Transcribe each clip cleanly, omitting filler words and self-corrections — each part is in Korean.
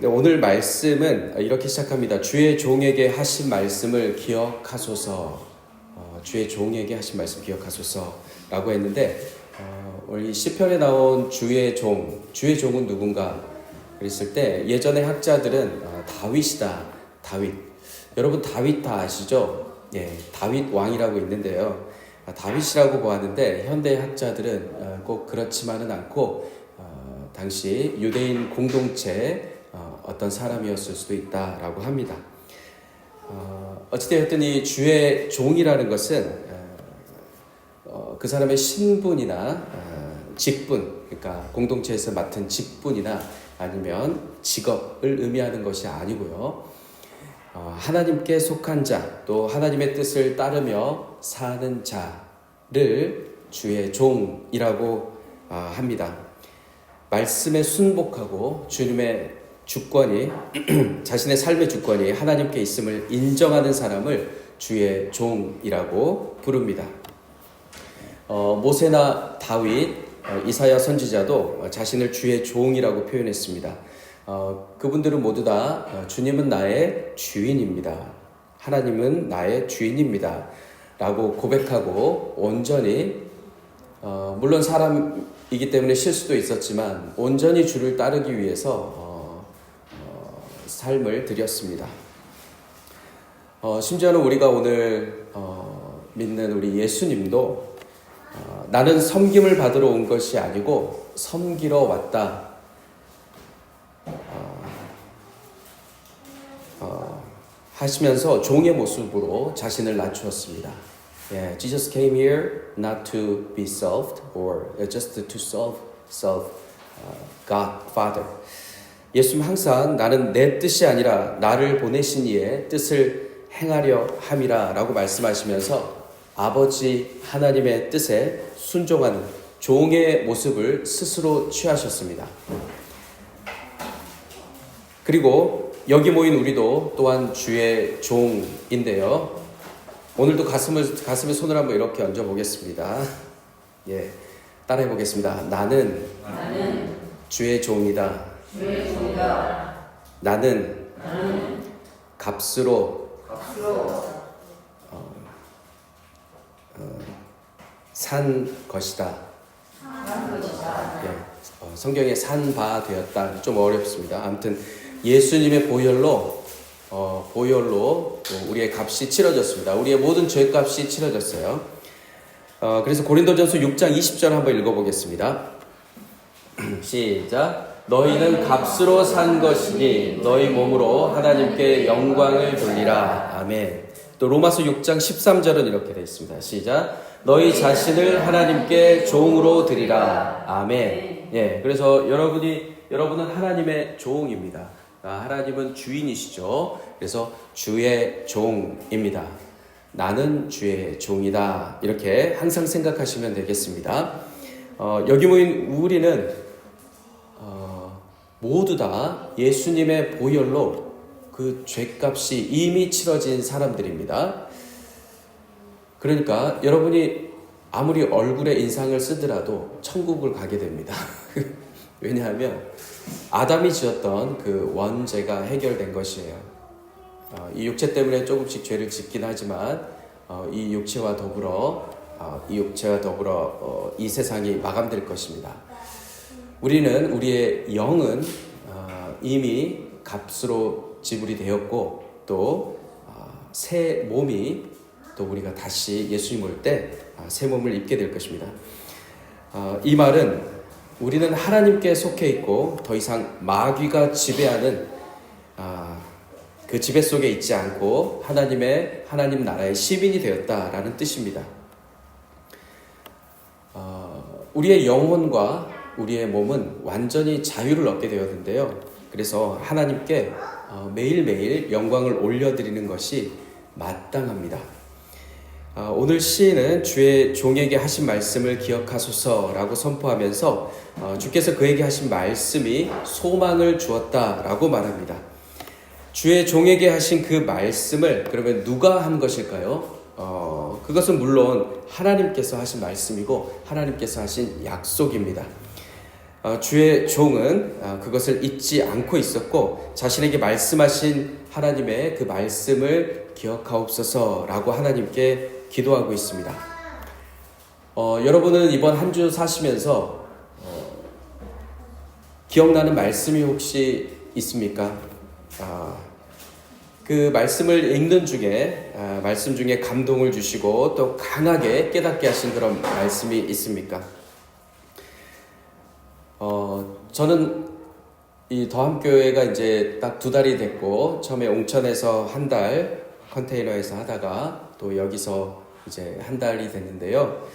오늘 말씀은 이렇게 시작합니다. 주의 종에게 하신 말씀을 기억하소서. 주의 종에게 하신 말씀 기억하소서라고 했는데 오늘 이 시편에 나온 주의 종은 누군가 그랬을 때 예전의 학자들은 다윗이다. 다윗. 여러분 다윗 다 아시죠? 예, 다윗 왕이라고 있는데요. 다윗이라고 보았는데 현대 학자들은 꼭 그렇지만은 않고 당시 유대인 공동체 어떤 사람이었을 수도 있다라고 합니다. 어찌되었든 이 주의 종이라는 것은 그 사람의 신분이나 직분, 그러니까 공동체에서 맡은 직분이나 아니면 직업을 의미하는 것이 아니고요. 하나님께 속한 자, 또 하나님의 뜻을 따르며 사는 자를 주의 종이라고 합니다. 말씀에 순복하고 주님의 주권이 자신의 삶의 주권이 하나님께 있음을 인정하는 사람을 주의 종이라고 부릅니다. 모세나 다윗, 이사야 선지자도 자신을 주의 종이라고 표현했습니다. 그분들은 모두 다 주님은 나의 주인입니다. 하나님은 나의 주인입니다. 라고 고백하고 온전히 물론 사람이기 때문에 실수도 있었지만 온전히 주를 따르기 위해서 삶을 드렸습니다. 심지어는 우리가 오늘 믿는 우리 예수님도 나는 섬김을 받으러 온 것이 아니고 섬기러 왔다. 하시면서 종의 모습으로 자신을 낮추었습니다. Yeah, Jesus came here not to be served or just to serve God Father. 예수님 항상 나는 내 뜻이 아니라 나를 보내신 이의 뜻을 행하려 함이라 라고 말씀하시면서 아버지 하나님의 뜻에 순종하는 종의 모습을 스스로 취하셨습니다. 그리고 여기 모인 우리도 또한 주의 종인데요. 오늘도 가슴에 손을 한번 이렇게 얹어 보겠습니다. 예, 따라해 보겠습니다. 나는 주의 종이다. 나는 값으로 산 것이다. 예, 성경에 산 바 되었다. 좀 어렵습니다. 아무튼 예수님의 보혈로 우리의 값이 치러졌습니다. 우리의 모든 죄값이 치러졌어요. 그래서 고린도전서 6장 20절 한번 읽어보겠습니다. 시작. 너희는 값으로 산 것이니 너희 몸으로 하나님께 영광을 돌리라. 아멘. 또 로마서 6장 13절은 이렇게 되어 있습니다. 시작. 너희 자신을 하나님께 종으로 드리라. 아멘. 예, 그래서 여러분은 하나님의 종입니다. 하나님은 주인이시죠. 그래서 주의 종입니다. 나는 주의 종이다. 이렇게 항상 생각하시면 되겠습니다. 여기 모인 우리는 모두 다 예수님의 보혈로 그 죄값이 이미 치러진 사람들입니다. 그러니까 여러분이 아무리 얼굴에 인상을 쓰더라도 천국을 가게 됩니다. 왜냐하면 아담이 지었던 그 원죄가 해결된 것이에요. 이 육체 때문에 조금씩 죄를 짓긴 하지만 이 육체와 더불어 이 세상이 마감될 것입니다. 우리의 영은 이미 값으로 지불이 되었고 또 새 몸이 또 우리가 다시 예수님 올 때 새 몸을 입게 될 것입니다. 이 말은 우리는 하나님께 속해 있고 더 이상 마귀가 지배하는 그 지배 속에 있지 않고 하나님 나라의 시민이 되었다라는 뜻입니다. 우리의 영혼과 우리의 몸은 완전히 자유를 얻게 되었는데요. 그래서 하나님께 매일매일 영광을 올려드리는 것이 마땅합니다. 오늘 시인은 주의 종에게 하신 말씀을 기억하소서라고 선포하면서 주께서 그에게 하신 말씀이 소망을 주었다라고 말합니다. 주의 종에게 하신 그 말씀을 그러면 누가 한 것일까요? 그것은 물론 하나님께서 하신 말씀이고 하나님께서 하신 약속입니다. 주의 종은 그것을 잊지 않고 있었고 자신에게 말씀하신 하나님의 그 말씀을 기억하옵소서라고 하나님께 기도하고 있습니다. 여러분은 이번 한 주 사시면서 기억나는 말씀이 혹시 있습니까? 그 말씀을 읽는 중에 말씀 중에 감동을 주시고 또 강하게 깨닫게 하신 그런 말씀이 있습니까? 저는 이 더함교회가 이제 딱 2달이 됐고 처음에 옹천에서 한 달 컨테이너에서 하다가 또 여기서 이제 한 달이 됐는데요.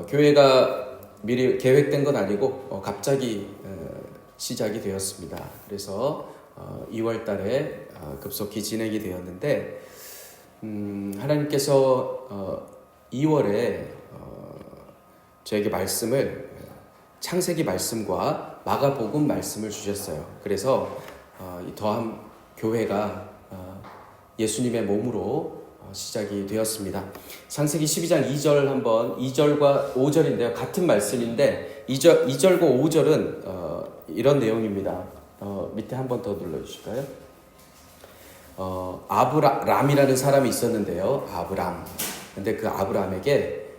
교회가 미리 계획된 건 아니고 갑자기 시작이 되었습니다. 그래서 2월 달에 급속히 진행이 되었는데 하나님께서 2월에 저에게 말씀을 창세기 말씀과 마가복음 말씀을 주셨어요. 그래서 이 더함 교회가 예수님의 몸으로 시작이 되었습니다. 창세기 12장 2절 한번 2절과 5절인데요. 같은 말씀인데 2절과 5절은 이런 내용입니다. 밑에 한번 더 눌러주실까요? 아브람이라는 사람이 있었는데요. 아브람. 근데 그 아브람에게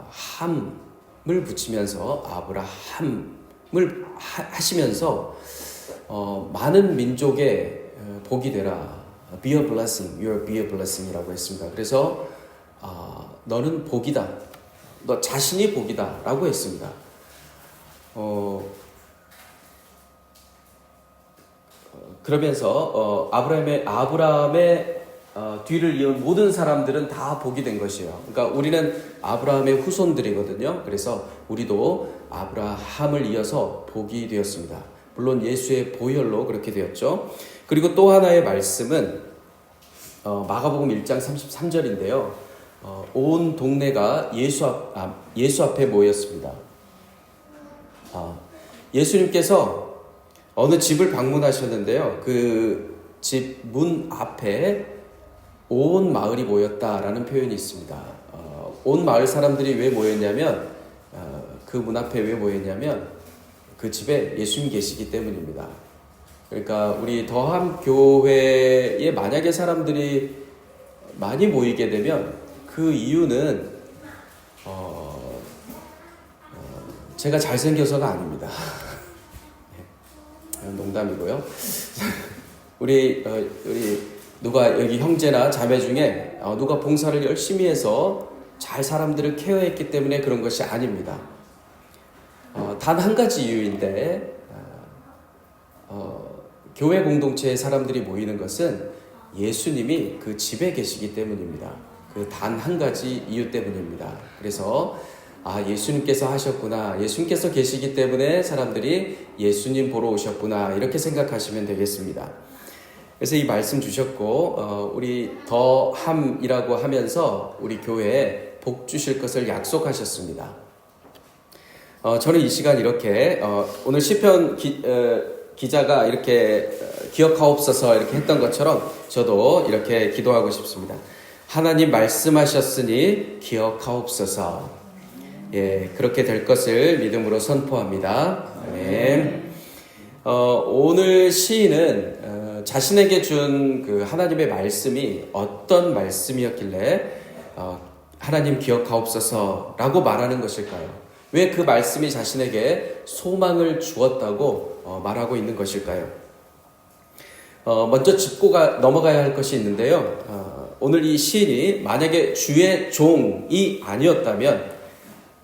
함을 붙이면서 아브라함을 하시면서 많은 민족의 복이 되라. Be a blessing, you'll be a blessing 이라고 했습니다. 그래서 너는 복이다. 너 자신이 복이다 라고 했습니다. 그러면서 아브라함의 뒤를 이은 모든 사람들은 다 복이 된 것이에요. 그러니까 우리는 아브라함의 후손들이거든요. 그래서 우리도 아브라함을 이어서 복이 되었습니다. 물론 예수의 보혈로 그렇게 되었죠. 그리고 또 하나의 말씀은 마가복음 1장 33절인데요. 온 동네가 예수 앞에 모였습니다. 예수님께서 어느 집을 방문하셨는데요. 그 집 문 앞에 온 마을이 모였다라는 표현이 있습니다. 온 마을 사람들이 왜 모였냐면 그 문 앞에 왜 모였냐면 그 집에 예수님 계시기 때문입니다. 그러니까 우리 더함 교회에 만약에 사람들이 많이 모이게 되면 그 이유는 제가 잘생겨서가 아닙니다. 농담이고요. 우리 누가 여기 형제나 자매 중에 누가 봉사를 열심히 해서 잘 사람들을 케어했기 때문에 그런 것이 아닙니다. 단 한 가지 이유인데 교회 공동체의 사람들이 모이는 것은 예수님이 그 집에 계시기 때문입니다. 그 단 한 가지 이유 때문입니다. 그래서 예수님께서 하셨구나, 예수님께서 계시기 때문에 사람들이 예수님 보러 오셨구나 이렇게 생각하시면 되겠습니다. 그래서 이 말씀 주셨고 우리 더함이라고 하면서 우리 교회에 복 주실 것을 약속하셨습니다. 저는 이 시간 이렇게 오늘 시편 기자가 이렇게 기억하옵소서 이렇게 했던 것처럼 저도 이렇게 기도하고 싶습니다. 하나님 말씀하셨으니 기억하옵소서. 예, 그렇게 될 것을 믿음으로 선포합니다. 아멘. 오늘 시인은 자신에게 준 그 하나님의 말씀이 어떤 말씀이었길래 하나님 기억하옵소서라고 말하는 것일까요? 왜 그 말씀이 자신에게 소망을 주었다고 말하고 있는 것일까요? 먼저 짚고 넘어가야 할 것이 있는데요. 오늘 이 시인이 만약에 주의 종이 아니었다면,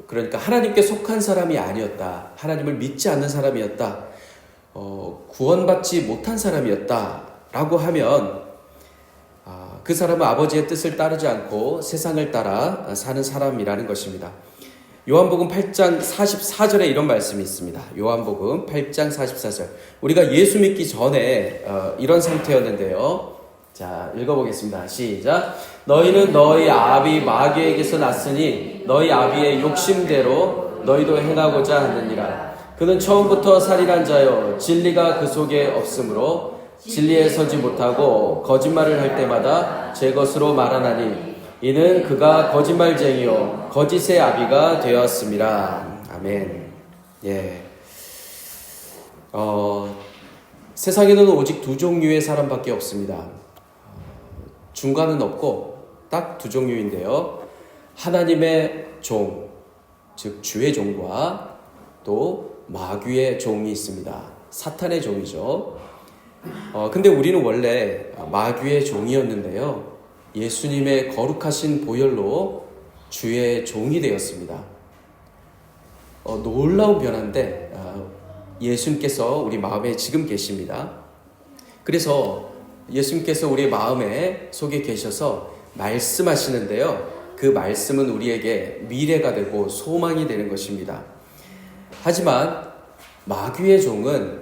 그러니까 하나님께 속한 사람이 아니었다, 하나님을 믿지 않는 사람이었다, 구원받지 못한 사람이었다라고 하면 그 사람은 아버지의 뜻을 따르지 않고 세상을 따라 사는 사람이라는 것입니다. 요한복음 8장 44절에 이런 말씀이 있습니다. 요한복음 8장 44절. 우리가 예수 믿기 전에 이런 상태였는데요. 자, 읽어보겠습니다. 시작. 너희는 너희 아비 마귀에게서 났으니 너희 아비의 욕심대로 너희도 행하고자 하느니라. 그는 처음부터 살인한 자요 진리가 그 속에 없으므로 진리에 서지 못하고 거짓말을 할 때마다 제 것으로 말하나니 이는 그가 거짓말쟁이요 거짓의 아비가 되었습니다. 아멘. 예. 세상에는 오직 두 종류의 사람밖에 없습니다. 중간은 없고 딱 두 종류인데요. 하나님의 종, 즉 주의 종과 또 마귀의 종이 있습니다. 사탄의 종이죠. 근데 우리는 원래 마귀의 종이었는데요. 예수님의 거룩하신 보혈로 주의 종이 되었습니다. 놀라운 변화인데 예수님께서 우리 마음에 지금 계십니다. 그래서 예수님께서 우리 마음에 속에 계셔서 말씀하시는데요. 그 말씀은 우리에게 미래가 되고 소망이 되는 것입니다. 하지만 마귀의 종은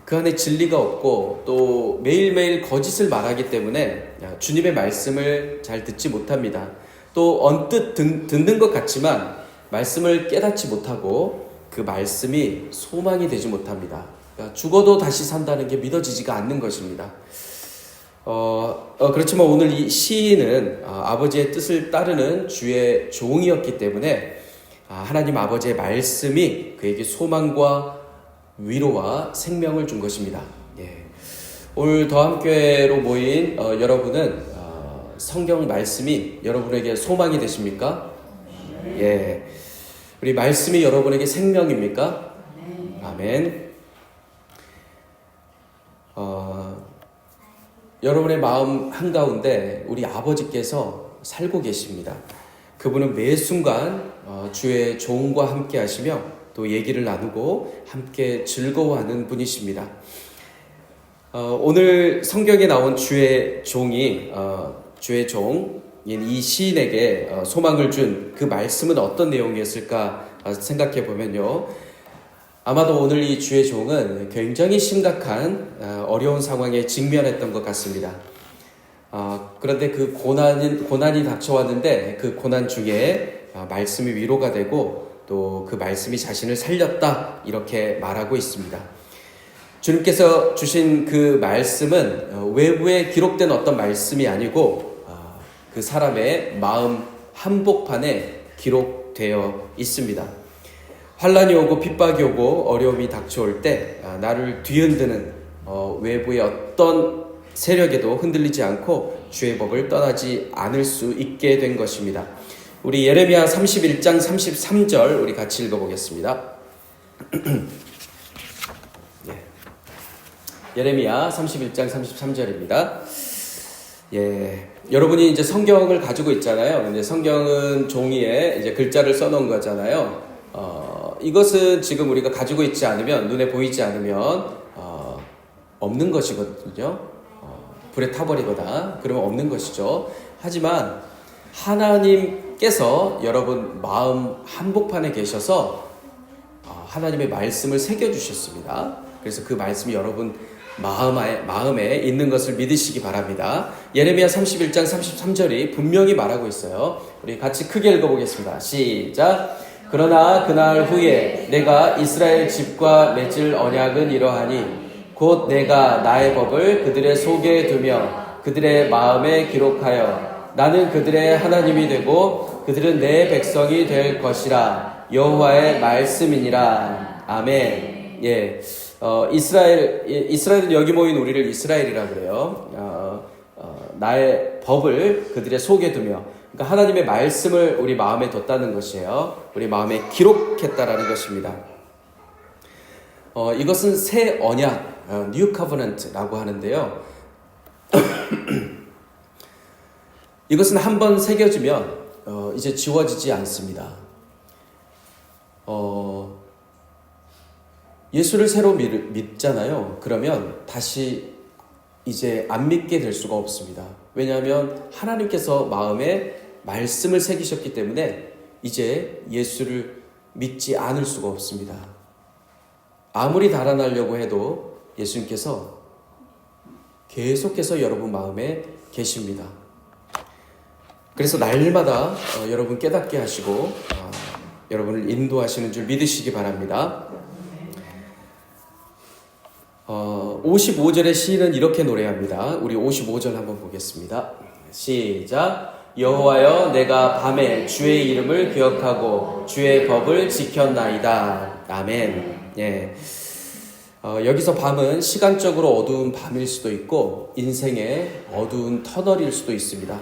그 안에 진리가 없고 또 매일매일 거짓을 말하기 때문에 주님의 말씀을 잘 듣지 못합니다. 또 언뜻 듣는 것 같지만 말씀을 깨닫지 못하고 그 말씀이 소망이 되지 못합니다. 죽어도 다시 산다는 게 믿어지지가 않는 것입니다. 그렇지만 오늘 이 시인은 아버지의 뜻을 따르는 주의 종이었기 때문에 하나님 아버지의 말씀이 그에게 소망과 위로와 생명을 준 것입니다. 예. 오늘 더함교회로 모인 여러분은 성경 말씀이 여러분에게 소망이 되십니까? 예. 우리 말씀이 여러분에게 생명입니까? 아멘. 여러분의 마음 한가운데 우리 아버지께서 살고 계십니다. 그분은 매 순간 주의 종과 함께 하시며 또 얘기를 나누고 함께 즐거워하는 분이십니다. 오늘 성경에 나온 주의 종이 주의 종인 이 시인에게 소망을 준 그 말씀은 어떤 내용이었을까 생각해 보면요. 아마도 오늘 이 주의 종은 굉장히 심각한 어려운 상황에 직면했던 것 같습니다. 그런데 그 고난이 닥쳐왔는데 그 고난 중에 말씀이 위로가 되고 또 그 말씀이 자신을 살렸다 이렇게 말하고 있습니다. 주님께서 주신 그 말씀은 외부에 기록된 어떤 말씀이 아니고 그 사람의 마음 한복판에 기록되어 있습니다. 환란이 오고 핍박이 오고 어려움이 닥쳐올 때 나를 뒤흔드는 외부의 어떤 세력에도 흔들리지 않고 주의 법을 떠나지 않을 수 있게 된 것입니다. 우리 예레미야 31장 33절 우리 같이 읽어보겠습니다. 예. 예레미야 31장 33절입니다. 예. 여러분이 이제 성경을 가지고 있잖아요. 근데 성경은 종이에 이제 글자를 써놓은 거잖아요. 이것은 지금 우리가 가지고 있지 않으면, 눈에 보이지 않으면 없는 것이거든요. 불에 타버리거나 그러면 없는 것이죠. 하지만 하나님께서 여러분 마음 한복판에 계셔서 하나님의 말씀을 새겨주셨습니다. 그래서 그 말씀이 여러분 마음에 있는 것을 믿으시기 바랍니다. 예레미야 31장 33절이 분명히 말하고 있어요. 우리 같이 크게 읽어보겠습니다. 시작. 그러나 그날 후에 내가 이스라엘 집과 맺을 언약은 이러하니 곧 내가 나의 법을 그들의 속에 두며 그들의 마음에 기록하여 나는 그들의 하나님이 되고 그들은 내 백성이 될 것이라. 여호와의 말씀이니라. 아멘. 예. 이스라엘은 여기 모인 우리를 이스라엘이라 그래요. 나의 법을 그들의 속에 두며, 그러니까 하나님의 말씀을 우리 마음에 뒀다는 것이에요. 우리 마음에 기록했다라는 것입니다. 이것은 새 언약, New Covenant라고 하는데요. 이것은 한번 새겨지면 이제 지워지지 않습니다. 예수를 새로 믿잖아요. 그러면 다시 이제 안 믿게 될 수가 없습니다. 왜냐하면 하나님께서 마음에 말씀을 새기셨기 때문에 이제 예수를 믿지 않을 수가 없습니다. 아무리 달아나려고 해도 예수님께서 계속해서 여러분 마음에 계십니다. 그래서 날마다 여러분 깨닫게 하시고 여러분을 인도하시는 줄 믿으시기 바랍니다. 55절의 시인은 이렇게 노래합니다. 우리 55절 한번 보겠습니다. 시작. 여호와여 내가 밤에 주의 이름을 기억하고 주의 법을 지켰나이다. 아멘. 예. 여기서 밤은 시간적으로 어두운 밤일 수도 있고 인생의 어두운 터널일 수도 있습니다.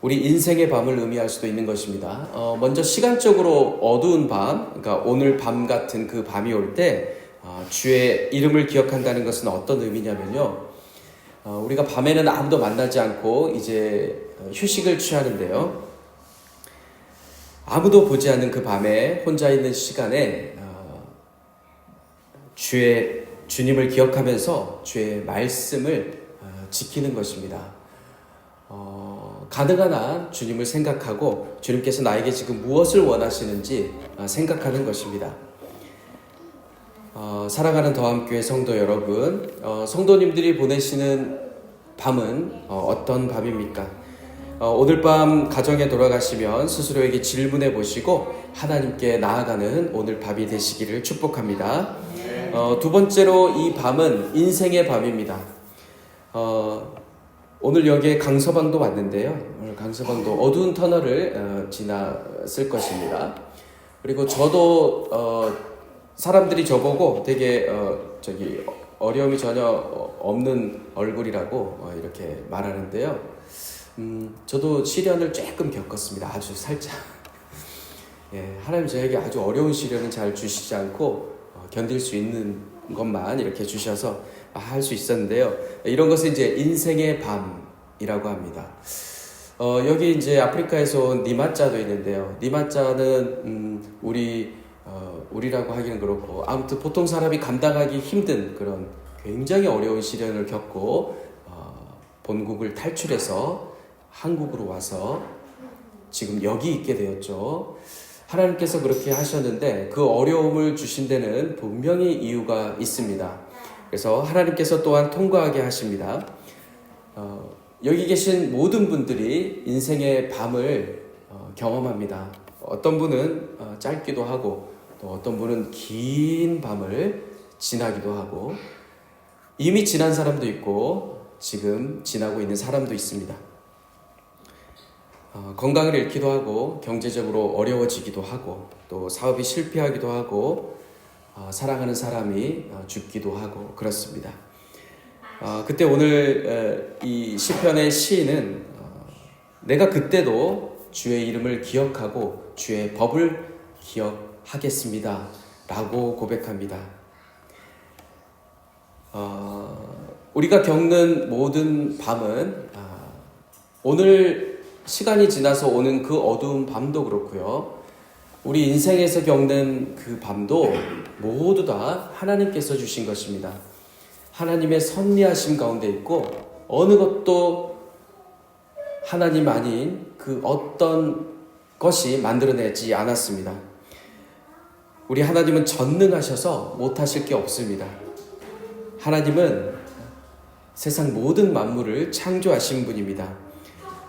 우리 인생의 밤을 의미할 수도 있는 것입니다. 먼저 시간적으로 어두운 밤, 그러니까 오늘 밤 같은 그 밤이 올 때 주의 이름을 기억한다는 것은 어떤 의미냐면요. 우리가 밤에는 아무도 만나지 않고 이제 휴식을 취하는데요. 아무도 보지 않는 그 밤에 혼자 있는 시간에 주님을 기억하면서 주의 말씀을 지키는 것입니다. 가능한 한 주님을 생각하고 주님께서 나에게 지금 무엇을 원하시는지 생각하는 것입니다. 사랑하는 더함교회 성도 여러분, 성도님들이 보내시는 밤은 어떤 밤입니까? 오늘 밤 가정에 돌아가시면 스스로에게 질문해 보시고 하나님께 나아가는 오늘 밤이 되시기를 축복합니다. 두 번째로 이 밤은 인생의 밤입니다. 오늘 여기에 강서방도 왔는데요. 오늘 강서방도 어두운 터널을 지났을 것입니다. 그리고 저도 사람들이 저보고 되게 어려움이 전혀 없는 얼굴이라고 이렇게 말하는데요. 저도 시련을 조금 겪었습니다. 아주 살짝. 예, 하나님 저에게 아주 어려운 시련은 잘 주시지 않고 견딜 수 있는 것만 이렇게 주셔서 할 수 있었는데요. 이런 것을 이제 인생의 밤이라고 합니다. 여기 이제 아프리카에서 온 니마자도 있는데요. 니마자는 우리라고 하기는 그렇고 아무튼 보통 사람이 감당하기 힘든 그런 굉장히 어려운 시련을 겪고 본국을 탈출해서 한국으로 와서 지금 여기 있게 되었죠. 하나님께서 그렇게 하셨는데 그 어려움을 주신 데는 분명히 이유가 있습니다. 그래서 하나님께서 또한 통과하게 하십니다. 여기 계신 모든 분들이 인생의 밤을 경험합니다. 어떤 분은 짧기도 하고 또 어떤 분은 긴 밤을 지나기도 하고 이미 지난 사람도 있고 지금 지나고 있는 사람도 있습니다. 건강을 잃기도 하고 경제적으로 어려워지기도 하고 또 사업이 실패하기도 하고 사랑하는 사람이 죽기도 하고 그렇습니다. 그때 오늘 이 시편의 시인은 내가 그때도 주의 이름을 기억하고 주의 법을 기억하겠습니다 라고 고백합니다. 우리가 겪는 모든 밤은 오늘 시간이 지나서 오는 그 어두운 밤도 그렇고요. 우리 인생에서 겪는 그 밤도 모두 다 하나님께서 주신 것입니다. 하나님의 섭리하심 가운데 있고 어느 것도 하나님 아닌 그 어떤 것이 만들어내지 않았습니다. 우리 하나님은 전능하셔서 못하실 게 없습니다. 하나님은 세상 모든 만물을 창조하신 분입니다.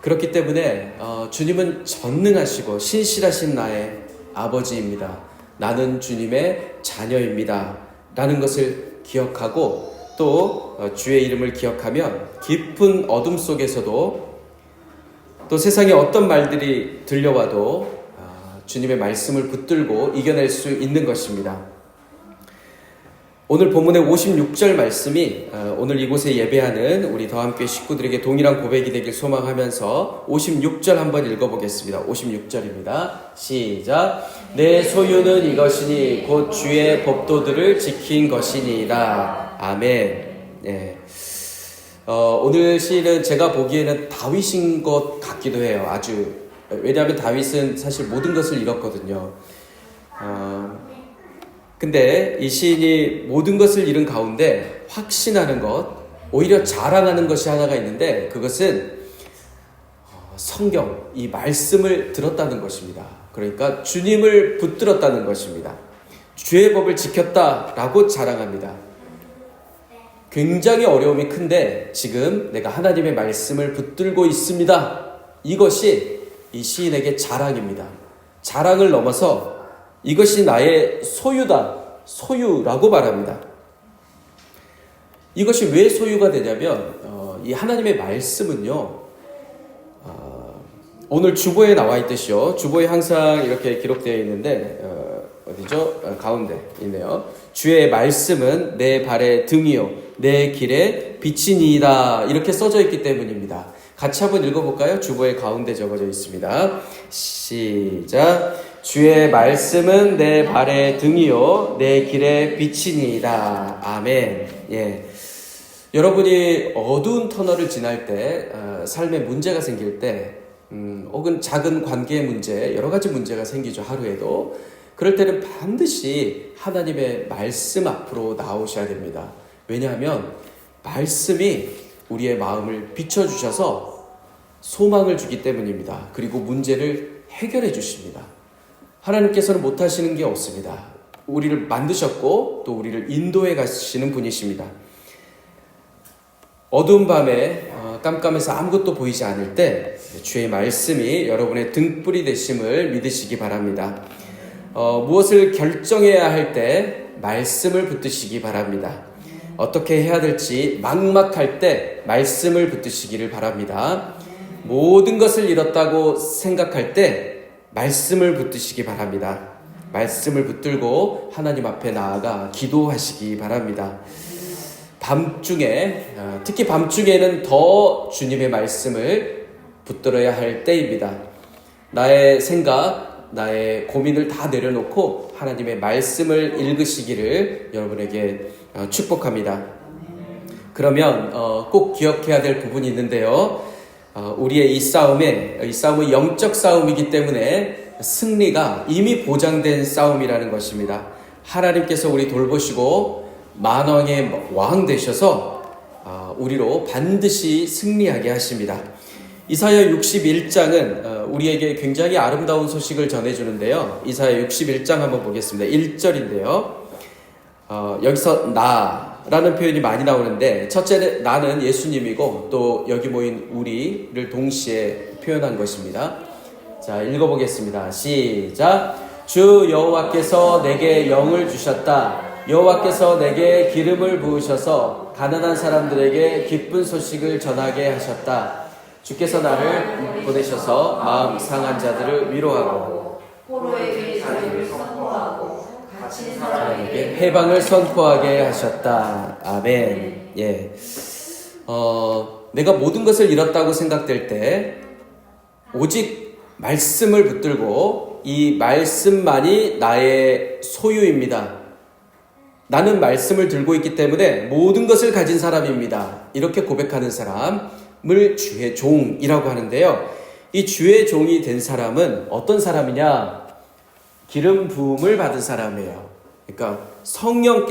그렇기 때문에 주님은 전능하시고 신실하신 나의 아버지입니다. 나는 주님의 자녀입니다. 라는 것을 기억하고 또 주의 이름을 기억하면 깊은 어둠 속에서도 또 세상에 어떤 말들이 들려와도 주님의 말씀을 붙들고 이겨낼 수 있는 것입니다. 오늘 본문의 56절 말씀이 오늘 이곳에 예배하는 우리 더함교회 식구들에게 동일한 고백이 되길 소망하면서 56절 한번 읽어보겠습니다. 56절입니다. 시작. 내 소유는 이것이니 곧 주의 법도들을 지킨 것이니라. 아멘. 네. 오늘 시는 제가 보기에는 다윗인 것 같기도 해요. 왜냐하면 다윗은 사실 모든 것을 잃었거든요. 근데 이 시인이 모든 것을 잃은 가운데 확신하는 것, 오히려 자랑하는 것이 하나가 있는데 그것은 성경, 이 말씀을 들었다는 것입니다. 그러니까 주님을 붙들었다는 것입니다. 주의 법을 지켰다라고 자랑합니다. 굉장히 어려움이 큰데 지금 내가 하나님의 말씀을 붙들고 있습니다. 이것이 이 시인에게 자랑입니다. 자랑을 넘어서 이것이 나의 소유다. 소유라고 말합니다. 이것이 왜 소유가 되냐면 이 하나님의 말씀은요. 오늘 주보에 나와 있듯이요. 주보에 항상 이렇게 기록되어 있는데 어디죠? 가운데 있네요. 주의 말씀은 내 발의 등이요 내 길의 빛이니이다. 이렇게 써져 있기 때문입니다. 같이 한번 읽어볼까요? 주보의 가운데 적어져 있습니다. 시작. 주의 말씀은 내 발의 등이요 내 길의 빛이니이다. 아멘. 예. 여러분이 어두운 터널을 지날 때, 삶에 문제가 생길 때, 혹은 작은 관계의 문제, 여러 가지 문제가 생기죠, 하루에도. 그럴 때는 반드시 하나님의 말씀 앞으로 나오셔야 됩니다. 왜냐하면 말씀이 우리의 마음을 비춰주셔서 소망을 주기 때문입니다. 그리고 문제를 해결해 주십니다. 하나님께서는 못하시는 게 없습니다. 우리를 만드셨고 또 우리를 인도해 가시는 분이십니다. 어두운 밤에 깜깜해서 아무것도 보이지 않을 때 주의 말씀이 여러분의 등불이 되심을 믿으시기 바랍니다. 무엇을 결정해야 할 때 말씀을 붙드시기 바랍니다. 어떻게 해야 될지 막막할 때 말씀을 붙드시기를 바랍니다. 모든 것을 잃었다고 생각할 때 말씀을 붙드시기 바랍니다. 말씀을 붙들고 하나님 앞에 나아가 기도하시기 바랍니다. 밤중에, 특히 밤중에는 더 주님의 말씀을 붙들어야 할 때입니다. 나의 생각, 나의 고민을 다 내려놓고 하나님의 말씀을 읽으시기를 여러분에게 축복합니다. 그러면 꼭 기억해야 될 부분이 있는데요. 우리의 이 싸움은 영적 싸움이기 때문에 승리가 이미 보장된 싸움이라는 것입니다. 하나님께서 우리 돌보시고 만왕의 왕 되셔서 우리로 반드시 승리하게 하십니다. 이사야 61장은 우리에게 굉장히 아름다운 소식을 전해주는데요. 이사야 61장 한번 보겠습니다. 1절인데요. 여기서 나라는 표현이 많이 나오는데 첫째는 나는 예수님이고 또 여기 모인 우리를 동시에 표현한 것입니다. 자, 읽어보겠습니다. 시작. 주 여호와께서 내게 영을 주셨다. 여호와께서 내게 기름을 부으셔서 가난한 사람들에게 기쁜 소식을 전하게 하셨다. 주께서 나를 보내셔서 마음 상한 자들을 위로하고 포로에게 자유를 선포하고 갇힌 사람에게 해방을 선포하게 하셨다. 아멘. 예. 내가 모든 것을 잃었다고 생각될 때 오직 말씀을 붙들고 이 말씀만이 나의 소유입니다. 나는 말씀을 들고 있기 때문에 모든 것을 가진 사람입니다. 이렇게 고백하는 사람을 주의 종이라고 하는데요. 이 주의 종이 된 사람은 어떤 사람이냐? 기름 부음을 받은 사람이에요. 그러니까 성령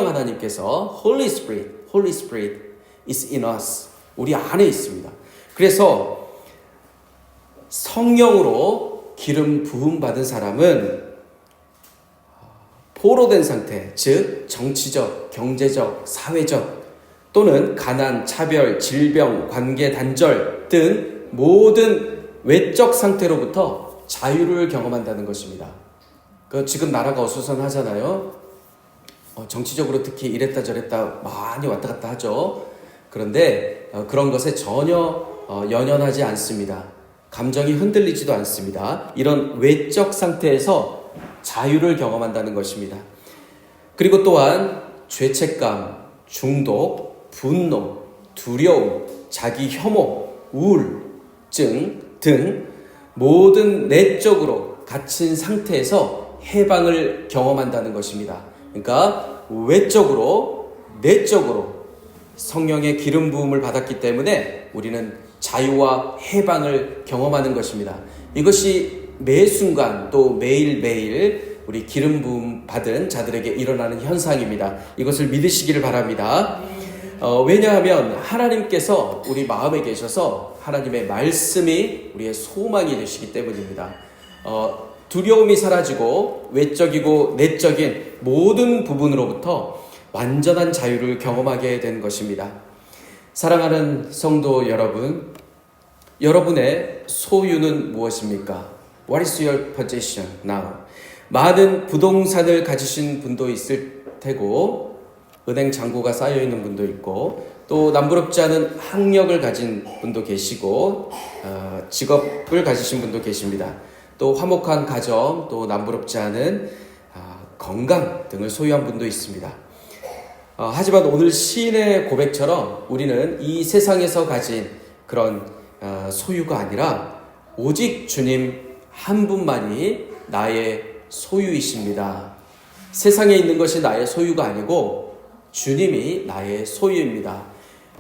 하나님께서 Holy Spirit is in us. 우리 안에 있습니다. 그래서 성령으로 기름 부음 받은 사람은 포로된 상태, 즉 정치적, 경제적, 사회적 또는 가난, 차별, 질병, 관계 단절 등 모든 외적 상태로부터 자유를 경험한다는 것입니다. 지금 나라가 어수선하잖아요. 정치적으로 특히 이랬다 저랬다 많이 왔다 갔다 하죠. 그런데 그런 것에 전혀 연연하지 않습니다. 감정이 흔들리지도 않습니다. 이런 외적 상태에서 자유를 경험한다는 것입니다. 그리고 또한 죄책감, 중독, 분노, 두려움, 자기 혐오, 우울증 등 모든 내적으로 갇힌 상태에서 해방을 경험한다는 것입니다. 그러니까 외적으로, 내적으로 성령의 기름 부음을 받았기 때문에 우리는 자유와 해방을 경험하는 것입니다. 이것이 매 순간 또 매일매일 우리 기름 부음 받은 자들에게 일어나는 현상입니다. 이것을 믿으시기를 바랍니다. 왜냐하면 하나님께서 우리 마음에 계셔서 하나님의 말씀이 우리의 소망이 되시기 때문입니다. 두려움이 사라지고 외적이고 내적인 모든 부분으로부터 완전한 자유를 경험하게 된 것입니다. 사랑하는 성도 여러분, 여러분의 소유는 무엇입니까? What is your possession now? 많은 부동산을 가지신 분도 있을 테고 은행 잔고가 쌓여 있는 분도 있고, 또 남부럽지 않은 학력을 가진 분도 계시고, 직업을 가지신 분도 계십니다. 또 화목한 가정, 또 남부럽지 않은 건강 등을 소유한 분도 있습니다. 하지만 오늘 시인의 고백처럼 우리는 이 세상에서 가진 그런 소유가 아니라 오직 주님 한 분만이 나의 소유이십니다. 세상에 있는 것이 나의 소유가 아니고 주님이 나의 소유입니다.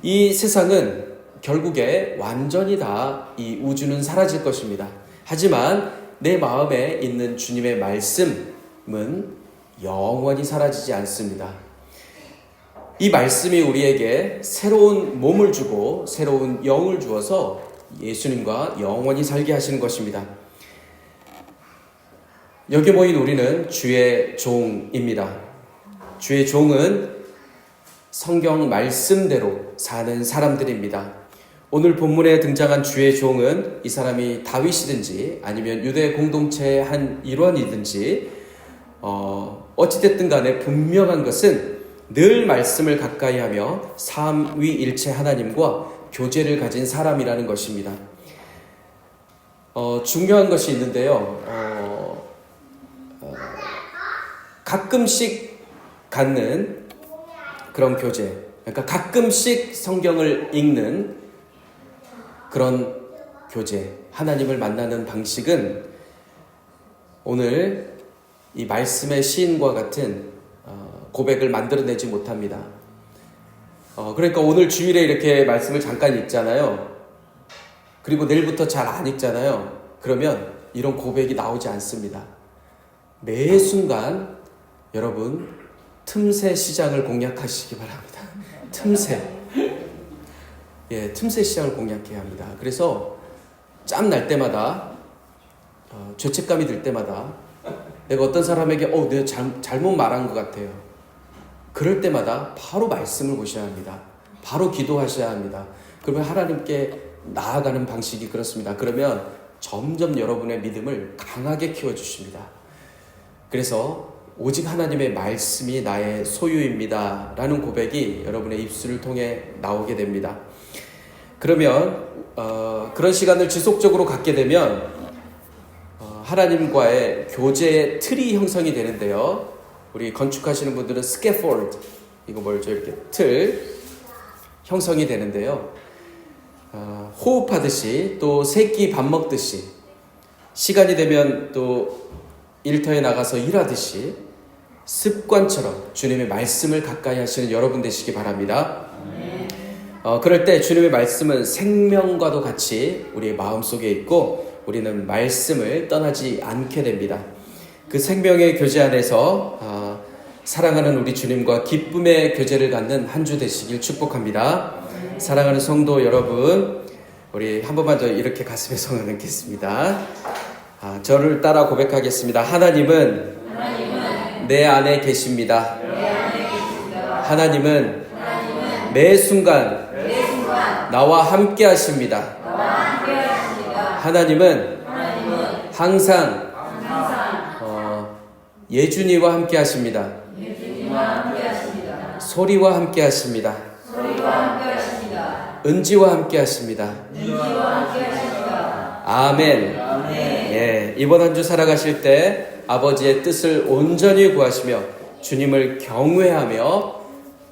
이 세상은 결국에 완전히 다 이 우주는 사라질 것입니다. 하지만 내 마음에 있는 주님의 말씀은 영원히 사라지지 않습니다. 이 말씀이 우리에게 새로운 몸을 주고 새로운 영을 주어서 예수님과 영원히 살게 하시는 것입니다. 여기 모인 우리는 주의 종입니다. 주의 종은 성경 말씀대로 사는 사람들입니다. 오늘 본문에 등장한 주의 종은 이 사람이 다윗이든지 아니면 유대 공동체의 한 일원이든지 어찌됐든 간에 분명한 것은 늘 말씀을 가까이 하며 삼위일체 하나님과 교제를 가진 사람이라는 것입니다. 중요한 것이 있는데요. 가끔씩 갖는 그런 교제, 그러니까 가끔씩 성경을 읽는 그런 교제, 하나님을 만나는 방식은 오늘 이 말씀의 시인과 같은 고백을 만들어내지 못합니다. 그러니까 오늘 주일에 이렇게 말씀을 잠깐 읽잖아요. 그리고 내일부터 잘 안 읽잖아요. 그러면 이런 고백이 나오지 않습니다. 매 순간 여러분 틈새 시장을 공략하시기 바랍니다. 틈새. 예, 틈새 시장을 공략해야 합니다. 그래서 짬 날 때마다 죄책감이 들 때마다 내가 어떤 사람에게 내가 잘못 말한 것 같아요. 그럴 때마다 바로 말씀을 보셔야 합니다. 바로 기도하셔야 합니다. 그러면 하나님께 나아가는 방식이 그렇습니다. 그러면 점점 여러분의 믿음을 강하게 키워주십니다. 그래서 오직 하나님의 말씀이 나의 소유입니다 라는 고백이 여러분의 입술을 통해 나오게 됩니다. 그러면 그런 시간을 지속적으로 갖게 되면 하나님과의 교제의 틀이 형성이 되는데요. 우리 건축하시는 분들은 스캐폴드, 이거 뭐죠? 이렇게 틀 형성이 되는데요. 호흡하듯이 또 새끼 밥 먹듯이 시간이 되면 또 일터에 나가서 일하듯이 습관처럼 주님의 말씀을 가까이 하시는 여러분 되시기 바랍니다. 그럴 때 주님의 말씀은 생명과도 같이 우리의 마음속에 있고 우리는 말씀을 떠나지 않게 됩니다. 그 생명의 교제 안에서 사랑하는 우리 주님과 기쁨의 교제를 갖는 한 주 되시길 축복합니다. 사랑하는 성도 여러분, 우리 한 번만 더 이렇게 가슴에 손을 얹겠습니다. 저를 따라 고백하겠습니다. 하나님은 내 안에 계십니다. 하나님은 매 순간 나와 함께 하십니다. 하나님은 항상 예준이와 함께 하십니다. 소리와 함께 하십니다. 은지와 함께 하십니다. 아멘. 예, 이번 한 주 살아가실 때 아버지의 뜻을 온전히 구하시며 주님을 경외하며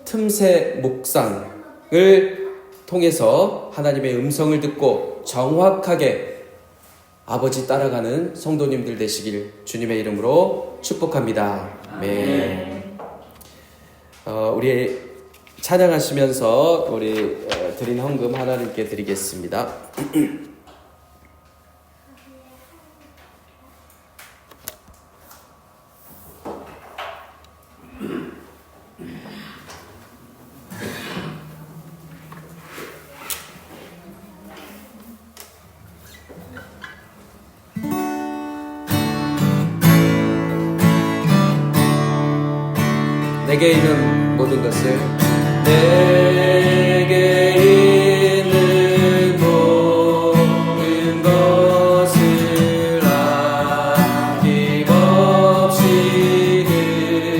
틈새 묵상을 통해서 하나님의 음성을 듣고 정확하게 아버지 따라가는 성도님들 되시길 주님의 이름으로 축복합니다. 아멘. 우리 찬양하시면서 우리 드린 헌금 하나님께 드리겠습니다. 내게 있는 모든 것을 내게 있는 모든 것을 아낌없이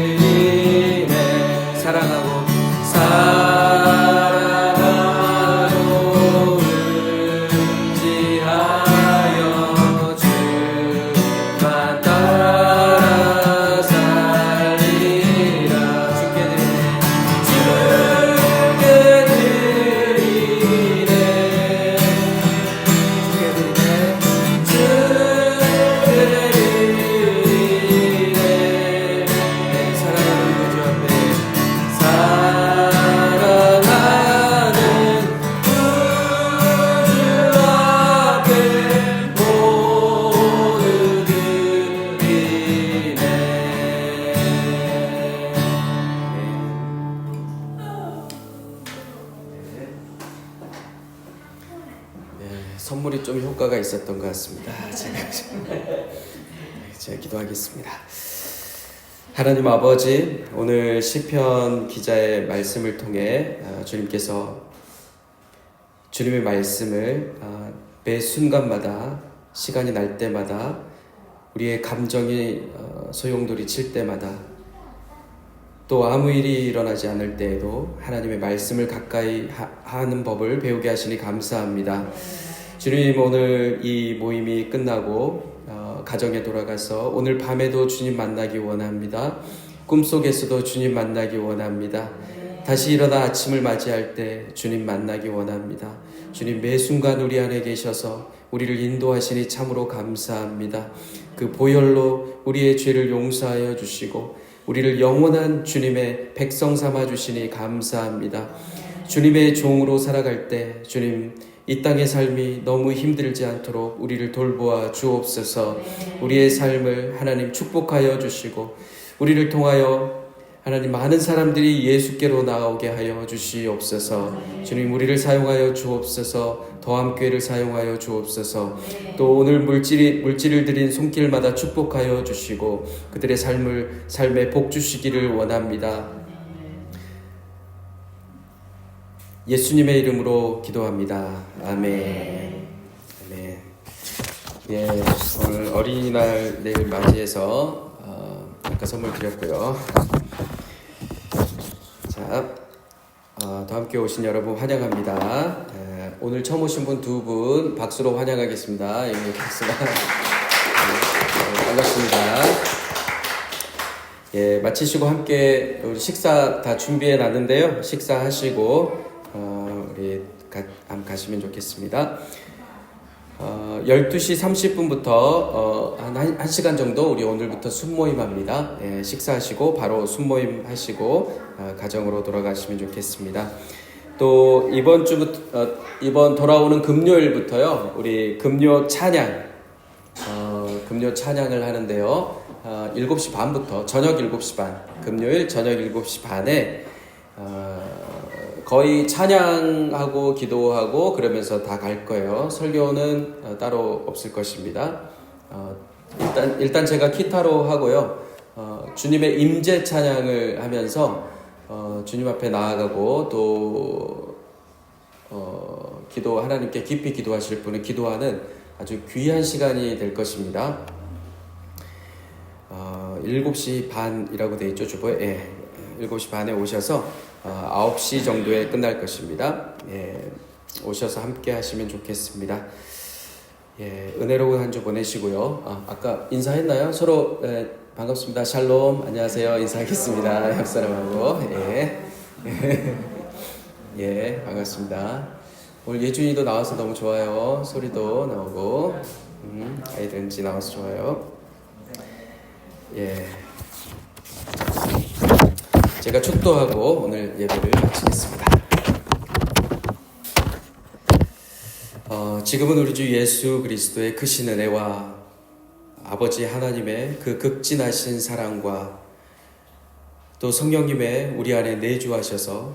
드리네. 사랑하고 선물이 좀 효과가 있었던 것 같습니다. 제가 기도하겠습니다. 하나님 아버지, 오늘 시편 기자의 말씀을 통해 주님께서 주님의 말씀을 매 순간마다 시간이 날 때마다 우리의 감정이 소용돌이 칠 때마다 또 아무 일이 일어나지 않을 때에도 하나님의 말씀을 가까이 하는 법을 배우게 하시니 감사합니다. 주님, 오늘 이 모임이 끝나고 가정에 돌아가서 오늘 밤에도 주님 만나기 원합니다. 꿈속에서도 주님 만나기 원합니다. 다시 일어나 아침을 맞이할 때 주님 만나기 원합니다. 주님, 매 순간 우리 안에 계셔서 우리를 인도하시니 참으로 감사합니다. 그 보혈로 우리의 죄를 용서하여 주시고 우리를 영원한 주님의 백성 삼아 주시니 감사합니다. 주님의 종으로 살아갈 때 주님, 이 땅의 삶이 너무 힘들지 않도록 우리를 돌보아 주옵소서. 우리의 삶을 하나님 축복하여 주시고 우리를 통하여 하나님 많은 사람들이 예수께로 나오게 하여 주시옵소서. 주님, 우리를 사용하여 주옵소서. 더함교회를 사용하여 주옵소서. 또 오늘 물질을 드린 손길마다 축복하여 주시고 그들의 삶에 복 주시기를 원합니다. 예수님의 이름으로 기도합니다. 아멘. 아멘. 예, 오늘 어린이날 내일 맞이해서 아까 선물 드렸고요. 자, 더 함께 오신 여러분 환영합니다. 오늘 처음 오신 분 2분 박수로 환영하겠습니다. 여기 박수가 반갑습니다. 예, 마치시고 함께 우리 식사 다 준비해 놨는데요. 식사하시고 우리 한번 가시면 좋겠습니다. 12시 30분부터 한 1시간 정도 우리 오늘부터 순모임 합니다. 예, 식사하시고 바로 순모임 하시고 가정으로 돌아가시면 좋겠습니다. 또 이번 돌아오는 금요일부터요, 우리 금요 찬양을 하는데요. 7시 반부터 저녁 7시 반, 금요일 저녁 7시 반에 거의 찬양하고 기도하고 그러면서 다 갈 거예요. 설교는 따로 없을 것입니다. 일단 제가 기타로 하고요. 주님의 임재 찬양을 하면서 주님 앞에 나아가고 또 하나님께 깊이 기도하실 분은 기도하는 아주 귀한 시간이 될 것입니다. 7시 반이라고 되어 있죠, 주보에. 예, 7시 반에 오셔서 9시 정도에 끝날 것입니다. 예, 오셔서 함께 하시면 좋겠습니다. 예, 은혜로운 한 주 보내시고요. 아까 인사했나요? 서로 반갑습니다. 샬롬, 안녕하세요. 인사하겠습니다. 옆 사람하고. 예. 예, 반갑습니다. 오늘 예준이도 나와서 너무 좋아요. 소리도 나오고, 아이든지 나와서 좋아요. 예. 제가 축도하고 오늘 예배를 마치겠습니다. 지금은 우리 주 예수 그리스도의 크신 은혜와 아버지 하나님의 그 극진하신 사랑과 또 성령님의 우리 안에 내주하셔서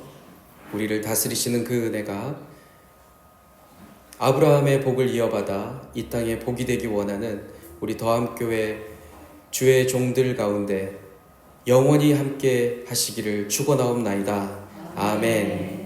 우리를 다스리시는 그 은혜가 아브라함의 복을 이어받아 이 땅에 복이 되기 원하는 우리 더함교회 주의 종들 가운데 영원히 함께 하시기를 축원하옵나이다. 아멘.